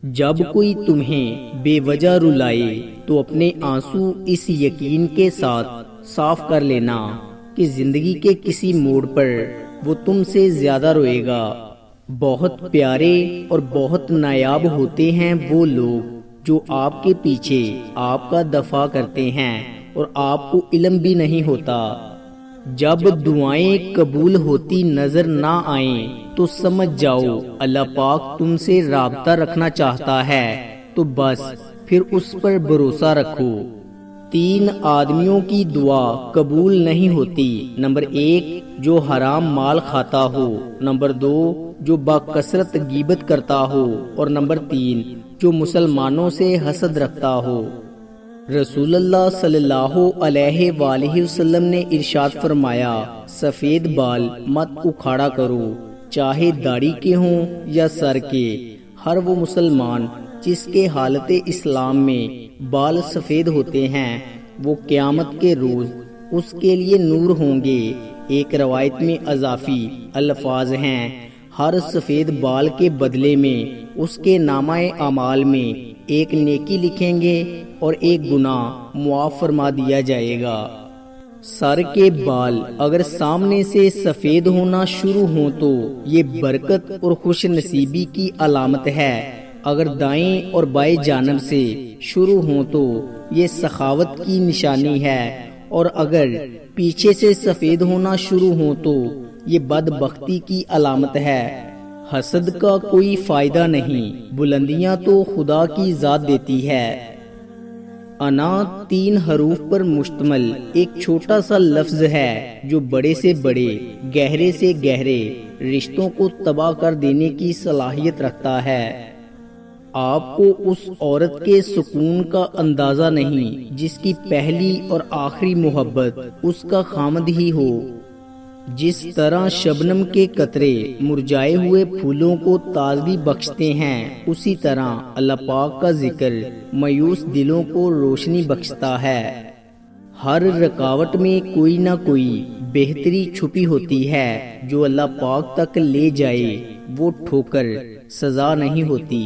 جب کوئی تمہیں بے وجہ رلائے تو اپنے آنسو اس یقین کے ساتھ صاف کر لینا کہ زندگی کے کسی موڑ پر وہ تم سے زیادہ روئے گا۔ بہت پیارے اور بہت نایاب ہوتے ہیں وہ لوگ جو آپ کے پیچھے آپ کا دفاع کرتے ہیں اور آپ کو علم بھی نہیں ہوتا۔ جب دعائیں قبول ہوتی نظر نہ آئیں تو سمجھ جاؤ اللہ پاک تم سے رابطہ رکھنا چاہتا ہے، تو بس پھر اس پر بھروسہ رکھو۔ 3 آدمیوں کی دعا قبول نہیں ہوتی۔ نمبر 1 جو حرام مال کھاتا ہو، نمبر 2 جو بکثرت غیبت کرتا ہو، اور نمبر 3 جو مسلمانوں سے حسد رکھتا ہو۔ رسول اللہ صلی اللہ علیہ وآلہ وسلم نے ارشاد فرمایا، سفید بال مت اکھاڑا کرو، چاہے داڑھی کے ہوں یا سر کے۔ ہر وہ مسلمان جس کے حالت اسلام میں بال سفید ہوتے ہیں وہ قیامت کے روز اس کے لیے نور ہوں گے۔ ایک روایت میں اضافی الفاظ ہیں، ہر سفید بال کے بدلے میں اس کے نامہ اعمال میں ایک نیکی لکھیں گے اور ایک گناہ معاف فرما دیا جائے گا۔ سر کے بال اگر سامنے سے سفید ہونا شروع ہوں تو یہ برکت اور خوش نصیبی کی علامت ہے، اگر دائیں اور بائیں جانب سے شروع ہوں تو یہ سخاوت کی نشانی ہے، اور اگر پیچھے سے سفید ہونا شروع ہوں تو یہ بدبختی کی علامت ہے۔ حسد کا کوئی فائدہ نہیں، بلندیاں تو خدا کی ذات دیتی ہے۔ انا 3 حروف پر مشتمل ایک چھوٹا سا لفظ ہے جو بڑے سے بڑے، گہرے سے گہرے رشتوں کو تباہ کر دینے کی صلاحیت رکھتا ہے۔ آپ کو اس عورت کے سکون کا اندازہ نہیں جس کی پہلی اور آخری محبت اس کا خامد ہی ہو۔ جس طرح شبنم کے قطرے مرجھائے ہوئے پھولوں کو تازگی بخشتے ہیں، اسی طرح اللہ پاک کا ذکر مایوس دلوں کو روشنی بخشتا ہے۔ ہر رکاوٹ میں کوئی نہ کوئی بہتری چھپی ہوتی ہے، جو اللہ پاک تک لے جائے وہ ٹھوکر سزا نہیں ہوتی۔